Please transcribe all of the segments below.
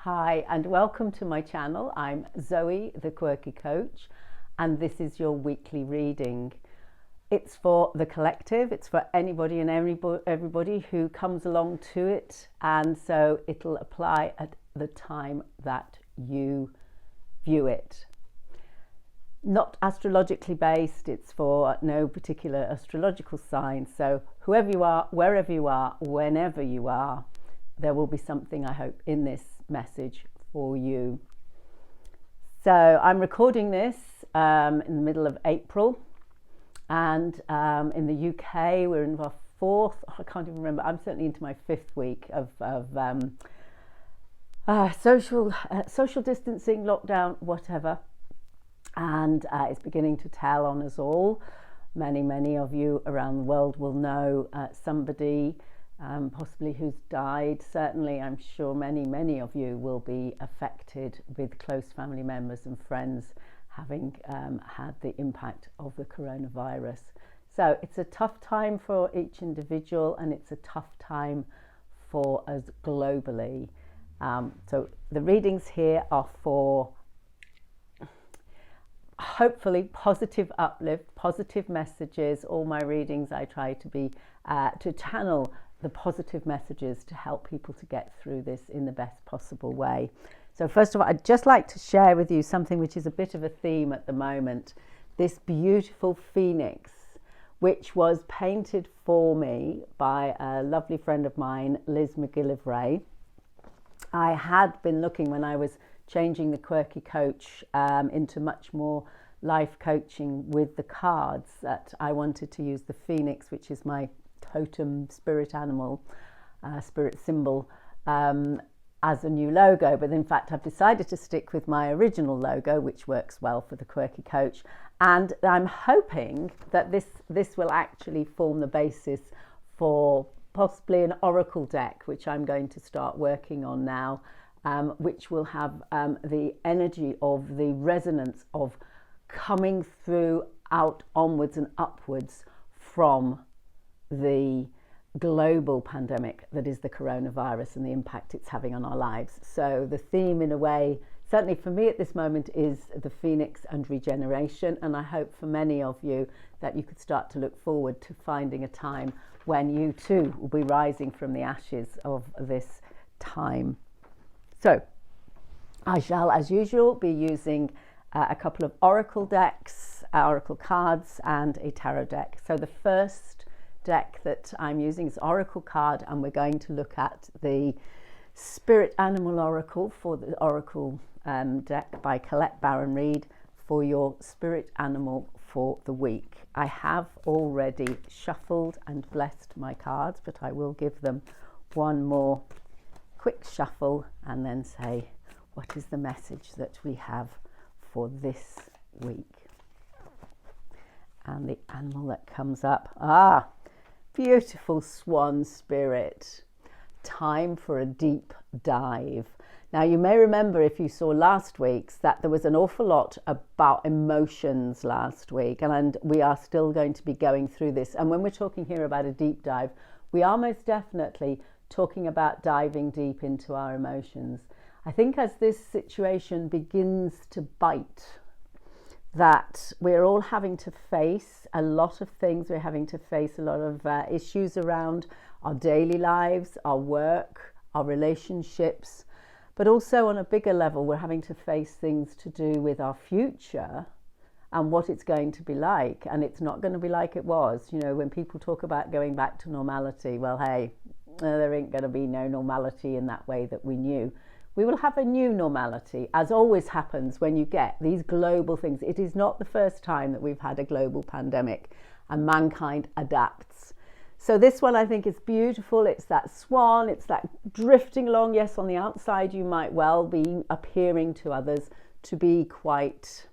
Hi and welcome to my channel. I'm Zoe, the Quirky Coach, and this is your weekly reading. It's for the collective, it's for anybody and everybody who comes along to it, and so it'll apply at the time that you view it. Not astrologically based, it's for no particular astrological sign, so whoever you are, wherever you are, whenever you are, there will be something, I hope, in this message for you. So I'm recording this in the middle of April, and in the UK we're in our fourth, I can't even remember, I'm certainly into my fifth week of social distancing, lockdown, whatever, and it's beginning to tell on us all. Many of you around the world will know somebody possibly who's died. Certainly I'm sure many of you will be affected with close family members and friends having had the impact of the coronavirus. So it's a tough time for each individual, and it's a tough time for us globally. So the readings here are for hopefully positive uplift, positive messages. All my readings I try to be to channel the positive messages to help people to get through this in the best possible way. So first of all, I'd just like to share with you something which is a bit of a theme at the moment. This beautiful phoenix, which was painted for me by a lovely friend of mine, Liz McGillivray. I had been looking, when I was changing the Quirky Coach into much more life coaching with the cards, that I wanted to use the phoenix, which is my totem spirit animal, spirit symbol, as a new logo. But in fact I've decided to stick with my original logo, which works well for the Quirky Coach, and I'm hoping that this will actually form the basis for possibly an oracle deck, which I'm going to start working on now, which will have the energy of the resonance of coming through, out, onwards and upwards from the global pandemic that is the coronavirus and the impact it's having on our lives. So the theme, in a way, certainly for me at this moment, is the phoenix and regeneration, and I hope for many of you that you could start to look forward to finding a time when you too will be rising from the ashes of this time. So I shall, as usual, be using a couple of oracle decks, oracle cards, and a tarot deck. So the first deck that I'm using is oracle card, and we're going to look at the Spirit Animal Oracle for the oracle deck by Colette Baron Reid for your spirit animal for the week. I have already shuffled and blessed my cards, but I will give them one more quick shuffle and then say, what is the message that we have for this week? And the animal that comes up, beautiful swan spirit. Time for a deep dive. Now, you may remember, if you saw last week's, that there was an awful lot about emotions last week, and we are still going to be going through this. And when we're talking here about a deep dive, we are most definitely talking about diving deep into our emotions. I think as this situation begins to bite, that we're all having to face a lot of things. We're having to face a lot of issues around our daily lives, our work, our relationships, but also on a bigger level, we're having to face things to do with our future and what it's going to be like. And it's not going to be like it was. You know, when people talk about going back to normality, well, hey, there ain't going to be no normality in that way that we knew. We will have a new normality, as always happens when you get these global things. It is not the first time that we've had a global pandemic, and mankind adapts. So this one, I think, is beautiful. It's that swan, it's that drifting along. Yes, on the outside you might well be appearing to others to be quite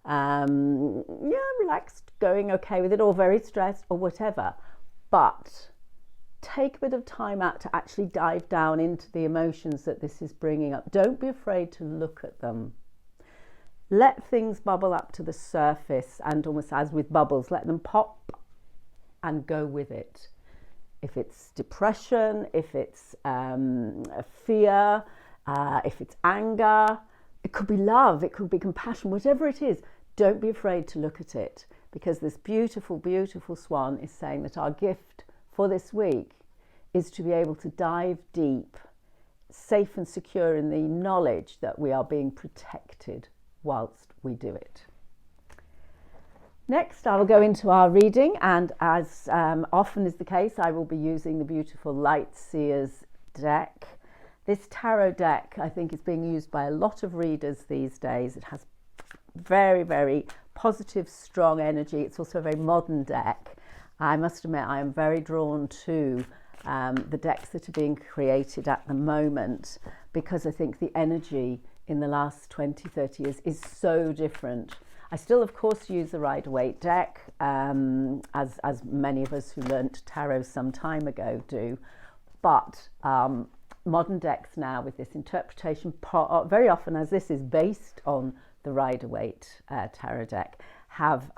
relaxed, going okay with it, or very stressed or whatever. But take a bit of time out to actually dive down into the emotions that this is bringing up. Don't be afraid to look at them. Let things bubble up to the surface, and almost as with bubbles, let them pop and go with it. If it's depression, if it's a fear, if it's anger, it could be love, it could be compassion, whatever it is, don't be afraid to look at it, because this beautiful, beautiful swan is saying that our gift for this week is to be able to dive deep, safe and secure in the knowledge that we are being protected whilst we do it. Next, I will go into our reading, and as often is the case, I will be using the beautiful Light Seers deck. This tarot deck, I think, is being used by a lot of readers these days. It has very, very positive, strong energy. It's also a very modern deck. I must admit, I am very drawn to the decks that are being created at the moment, because I think the energy in the last 20, 30 years is so different. I still, of course, use the Waite deck, as many of us who learnt tarot some time ago do. But modern decks now, with this interpretation, very often, as this is based on the Waite tarot deck, have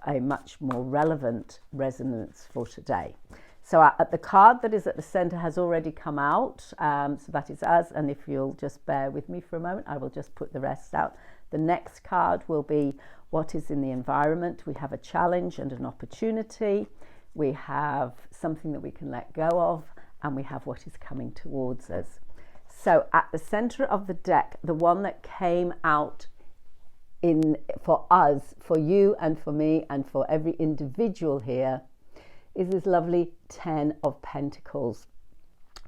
a much more relevant resonance for today. So at the card that is at the center has already come out, so that is us, and if you'll just bear with me for a moment, I will just put the rest out. The next card will be what is in the environment. We have a challenge and an opportunity. We have something that we can let go of, and we have what is coming towards us. So at the center of the deck, the one that came out for us, for you and for me and for every individual here, is this lovely 10 of Pentacles.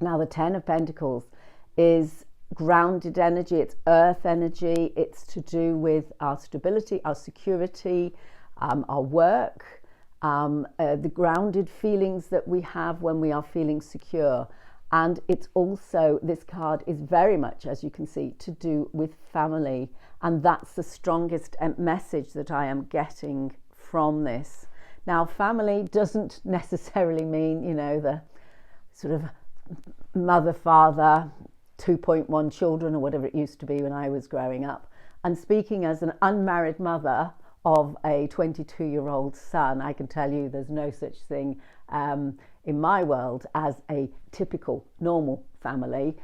Now, the 10 of Pentacles is grounded energy, it's earth energy, it's to do with our stability, our security, our work, the grounded feelings that we have when we are feeling secure. And it's also, this card is very much, as you can see, to do with family. And that's the strongest message that I am getting from this. Now, family doesn't necessarily mean, the sort of mother, father, 2.1 children, or whatever it used to be when I was growing up. And speaking as an unmarried mother of a 22-year-old son, I can tell you there's no such thing in my world as a typical, normal family.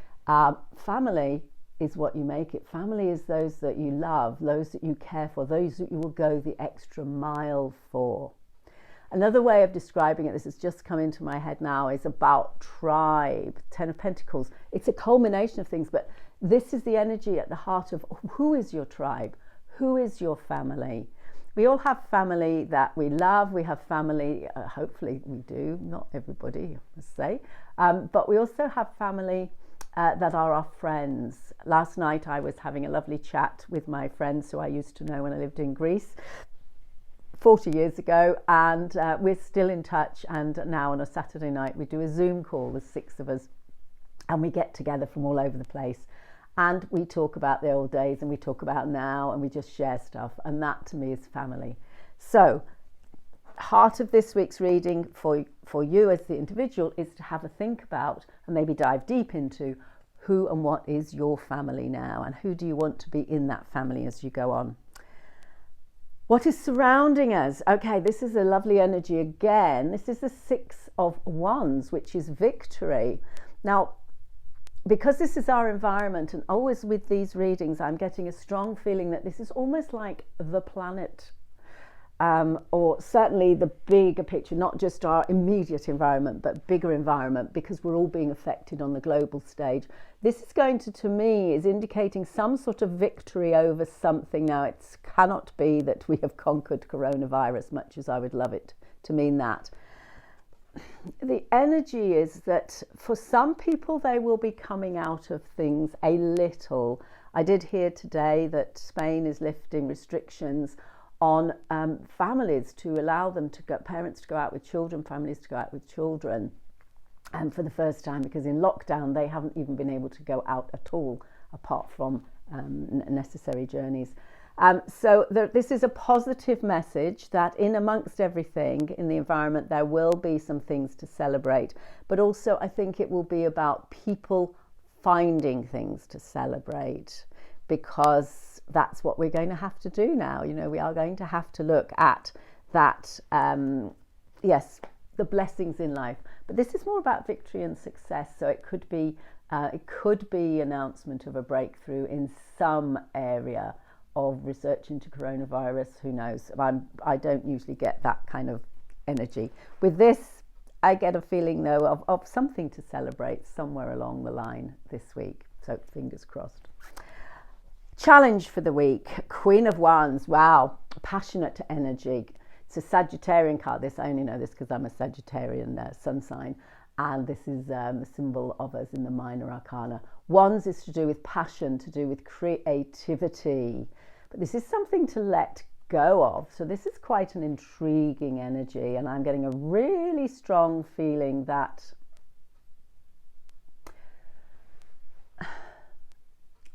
Family is what you make it. Family is those that you love, those that you care for, those that you will go the extra mile for. Another way of describing it, this has just come into my head now, is about tribe. 10 of Pentacles. It's a culmination of things, but this is the energy at the heart of who is your tribe? Who is your family? We all have family that we love. We have family, hopefully we do, not everybody, I must say. But we also have family that are our friends. Last night I was having a lovely chat with my friends who I used to know when I lived in Greece 40 years ago, and we're still in touch. And now on a Saturday night we do a Zoom call, with 6 of us, and we get together from all over the place, and we talk about the old days, and we talk about now, and we just share stuff. And that to me is family. So heart of this week's reading for you as the individual is to have a think about, and maybe dive deep into, who and what is your family now, and who do you want to be in that family as you go on. What is surrounding us? Okay, this is a lovely energy again. This is the 6 of Wands, which is victory. Now, because this is our environment, and always with these readings, I'm getting a strong feeling that this is almost like the planet, or certainly the bigger picture, not just our immediate environment, but bigger environment, because we're all being affected on the global stage. This is going to me, is indicating some sort of victory over something. Now, it cannot be that we have conquered coronavirus, much as I would love it to mean that. The energy is that for some people, they will be coming out of things a little. I did hear today that Spain is lifting restrictions on families to allow them to go, parents to go out with children, families to go out with children, and for the first time, because in lockdown they haven't even been able to go out at all, apart from necessary journeys. So this is a positive message that in amongst everything in the environment, there will be some things to celebrate, but also I think it will be about people finding things to celebrate, because that's what we're going to have to do now. We are going to have to look at that, yes, the blessings in life, but this is more about victory and success. So it could be It could be announcement of a breakthrough in some area of research into coronavirus. Who knows? I don't usually get that kind of energy. With this, I get a feeling, though, of something to celebrate somewhere along the line this week. So fingers crossed. Challenge for the week. Queen of Wands. Wow. Passionate energy. It's a Sagittarian card. I only know this because I'm a Sagittarian sun sign. And this is a symbol of us in the minor arcana. Wands is to do with passion, to do with creativity. But this is something to let go of. So this is quite an intriguing energy. And I'm getting a really strong feeling that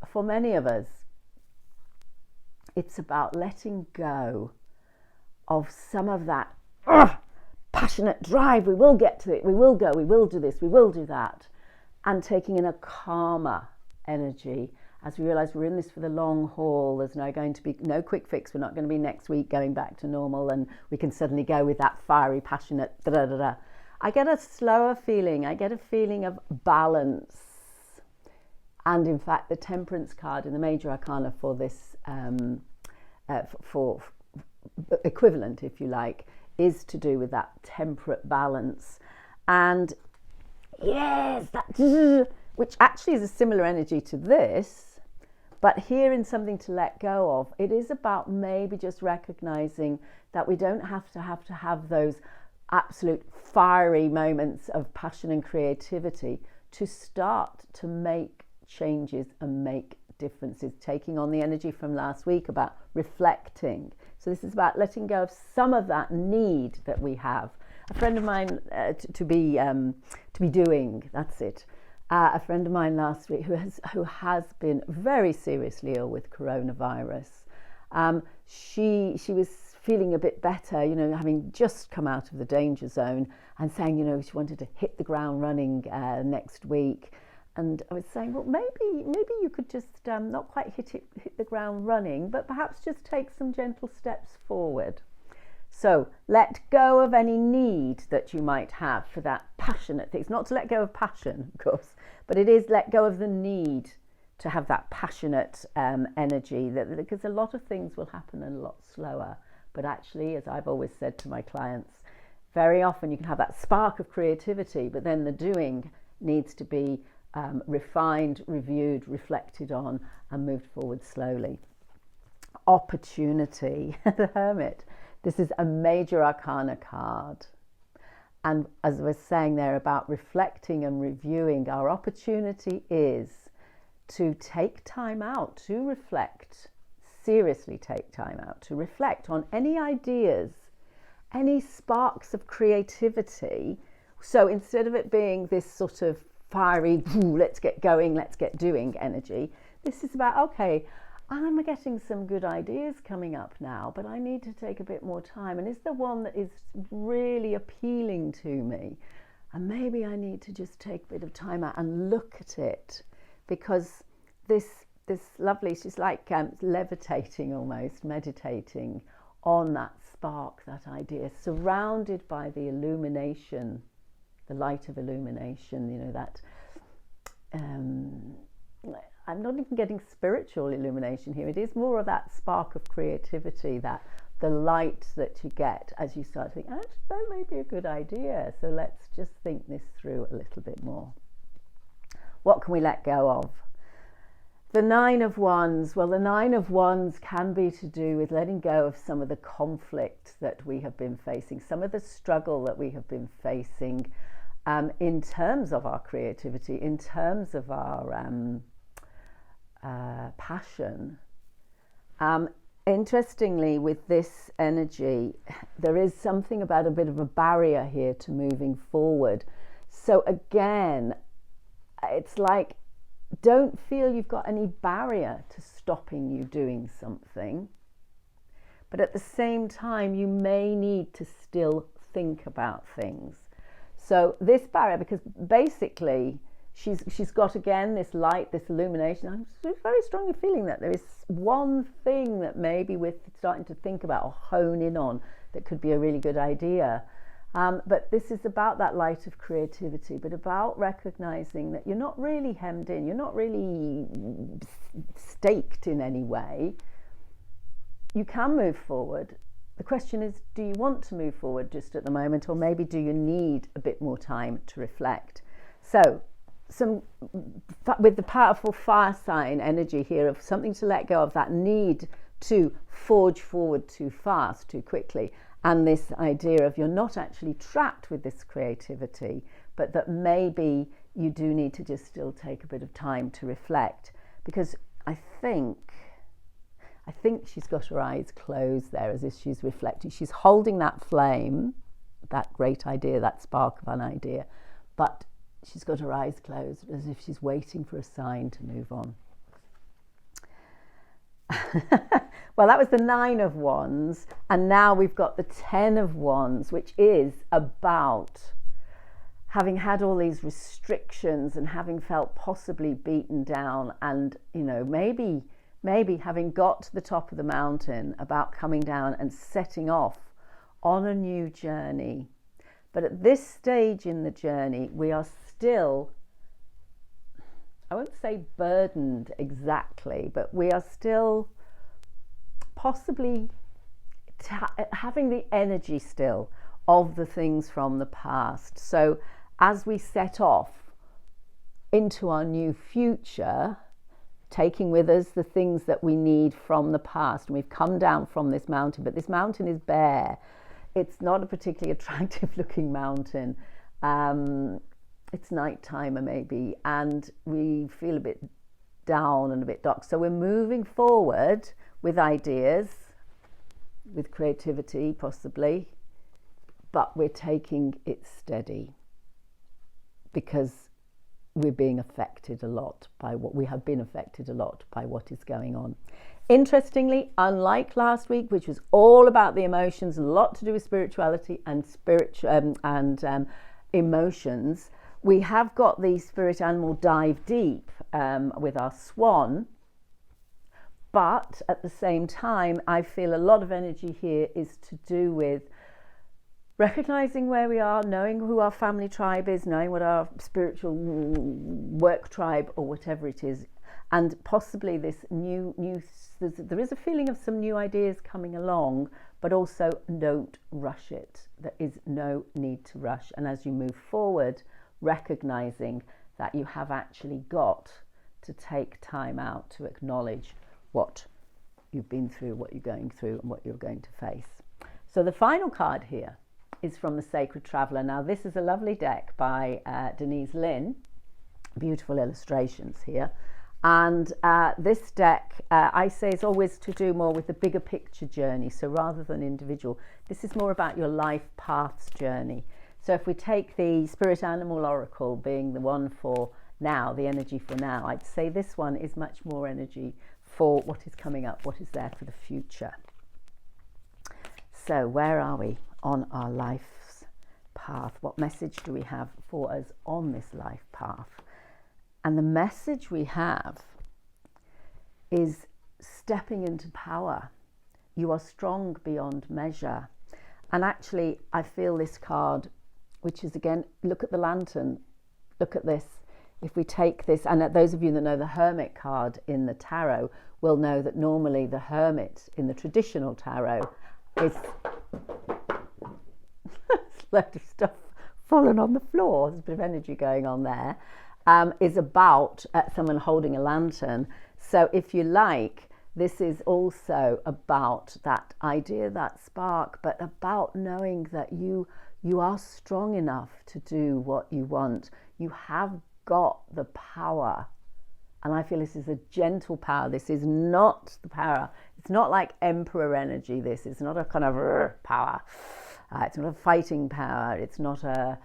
for many of us, it's about letting go of some of that passionate drive. We will get to it. We will go. We will do this. We will do that. And taking in a calmer energy as we realize we're in this for the long haul. There's no going to be no quick fix. We're not going to be next week going back to normal and we can suddenly go with that fiery, passionate da-da-da-da. I get a slower feeling. I get a feeling of balance. And in fact, the Temperance card in the major arcana for this, for equivalent, if you like, is to do with that temperate balance. And yes, that, which actually is a similar energy to this, but here in something to let go of, it is about maybe just recognizing that we don't have to have those absolute fiery moments of passion and creativity to start to make changes and make differences, taking on the energy from last week about reflecting. So this is about letting go of some of that need that we have. A friend of mine to be doing, that's it. A friend of mine last week who has been very seriously ill with coronavirus. She was feeling a bit better, having just come out of the danger zone and saying, she wanted to hit the ground running next week. And I was saying, well, maybe you could just not quite hit the ground running, but perhaps just take some gentle steps forward. So let go of any need that you might have for that passionate thing. It's not to let go of passion, of course, but it is let go of the need to have that passionate energy, because a lot of things will happen a lot slower. But actually, as I've always said to my clients, very often you can have that spark of creativity, but then the doing needs to be refined, reviewed, reflected on, and moved forward slowly. Opportunity, the Hermit. This is a major arcana card. And as I was saying there about reflecting and reviewing, our opportunity is to take time out to reflect, seriously take time out to reflect on any ideas, any sparks of creativity. So instead of it being this sort of fiery, let's get going, let's get doing energy, this is about, okay, I'm getting some good ideas coming up now, but I need to take a bit more time. And is there one that is really appealing to me? And maybe I need to just take a bit of time out and look at it, because this lovely, she's like levitating almost, meditating on that spark, that idea, surrounded by the illumination, the light of illumination, that I'm not even getting spiritual illumination here. It is more of that spark of creativity, that the light that you get as you start to think, actually, that may be a good idea. So let's just think this through a little bit more. What can we let go of? The Nine of Wands. Well, the Nine of Wands can be to do with letting go of some of the conflict that we have been facing, some of the struggle that we have been facing in terms of our creativity, in terms of our passion. Interestingly, with this energy, there is something about a bit of a barrier here to moving forward. So again, it's like, don't feel you've got any barrier to stopping you doing something, but at the same time, you may need to still think about things. So this barrier, because basically she's got again this light, this illumination. I'm very strongly feeling that there is one thing that maybe we're starting to think about or hone in on that could be a really good idea. But this is about that light of creativity, but about recognizing that you're not really hemmed in, you're not really staked in any way. You can move forward. The question is, do you want to move forward just at the moment, or maybe do you need a bit more time to reflect? So, with the powerful fire sign energy here of something to let go of, that need to forge forward too fast, too quickly, and this idea of you're not actually trapped with this creativity, but that maybe you do need to just still take a bit of time to reflect, because I think she's got her eyes closed there as if she's reflecting. She's holding that flame, that great idea, that spark of an idea, but she's got her eyes closed as if she's waiting for a sign to move on. Well, that was the 9 of Wands, and now we've got the 10 of Wands, which is about having had all these restrictions and having felt possibly beaten down, and maybe having got to the top of the mountain, about coming down and setting off on a new journey. But at this stage in the journey, we are still, I won't say burdened exactly, but we are still possibly having the energy still of the things from the past. So as we set off into our new future, taking with us the things that we need from the past, and we've come down from this mountain, but this mountain is bare. It's not a particularly attractive looking mountain. It's nighttime maybe, and we feel a bit down and a bit dark. So we're moving forward with ideas, with creativity possibly, but we're taking it steady, because we're being affected a lot by what we have been affected a lot by what is going on. Interestingly, unlike last week, which was all about the emotions and a lot to do with spirituality and emotions, we have got the spirit animal dive deep with our Swan. But at the same time, I feel a lot of energy here is to do with recognizing where we are, knowing who our family tribe is, knowing what our spiritual work tribe or whatever it is, and possibly this there is a feeling of some new ideas coming along, but also don't rush it. There is no need to rush. And as you move forward, recognizing that you have actually got to take time out to acknowledge what you've been through, what you're going through, and what you're going to face. So the final card here is from the Sacred Traveller. Now, this is a lovely deck by Denise Lynn. Beautiful illustrations here. And this deck, I say, is always to do more with the bigger picture journey. So rather than individual, this is more about your life paths journey. So if we take the Spirit Animal Oracle being the one for now, the energy for now, I'd say this one is much more energy for what is coming up, what is there for the future. So where are we on our life's path? What message do we have for us on this life path? And the message we have is stepping into power. You are strong beyond measure. And actually, I feel this card, which is again, look at the lantern, look at this. If we take this, and those of you that know the Hermit card in the tarot will know that normally the Hermit in the traditional tarot is a load of stuff fallen on the floor. There's a bit of energy going on there. Is about someone holding a lantern. So if you like, this is also about that idea, that spark, but about knowing that you are strong enough to do what you want. You have got the power. And I feel this is a gentle power. This is not the power. It's not like emperor energy. This is not a kind of power. It's not a fighting power. It's not a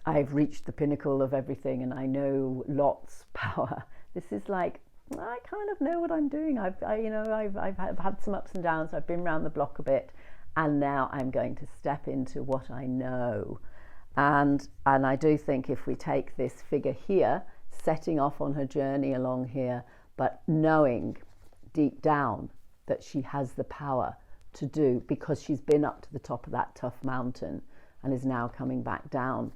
I've reached the pinnacle of everything and I know lots power. This is like, I kind of know what I'm doing. I've had some ups and downs. I've been around the block a bit, and now I'm going to step into what I know. And I do think if we take this figure here, setting off on her journey along here, but knowing deep down that she has the power to do, because she's been up to the top of that tough mountain. and is now coming back down.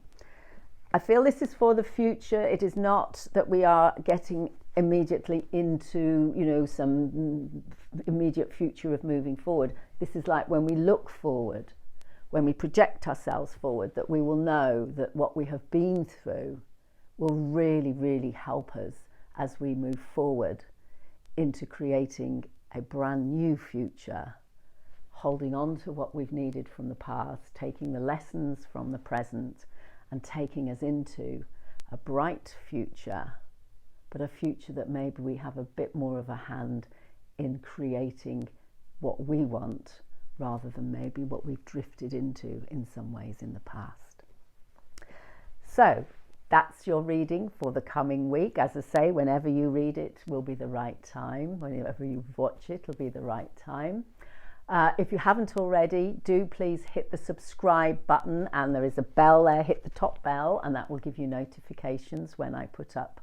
I feel this is for the future. It is not that we are getting immediately into, you know, some immediate future of moving forward. This is like when we look forward, when we project ourselves forward, that we will know that what we have been through will really, really help us as we move forward into creating a brand new future, holding on to what we've needed from the past, taking the lessons from the present, and taking us into a bright future, but a future that maybe we have a bit more of a hand in creating what we want, rather than maybe what we've drifted into in some ways in the past. So that's your reading for the coming week. As I say, whenever you read it will be the right time. Whenever you watch it will be the right time. If you haven't already, do please hit the subscribe button, and there is a bell there. Hit the top bell, and that will give you notifications when I put up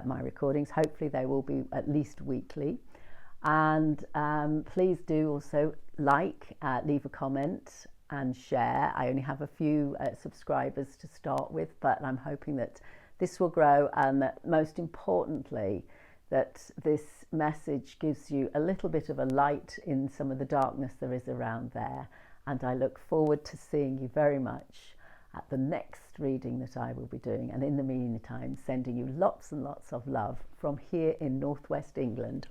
my recordings. Hopefully they will be at least weekly. And please do also leave a comment and share. I only have a few subscribers to start with, but I'm hoping that this will grow, and that most importantly, that this message gives you a little bit of a light in some of the darkness there is around there. And I look forward to seeing you very much at the next reading that I will be doing. And in the meantime, sending you lots and lots of love from here in Northwest England.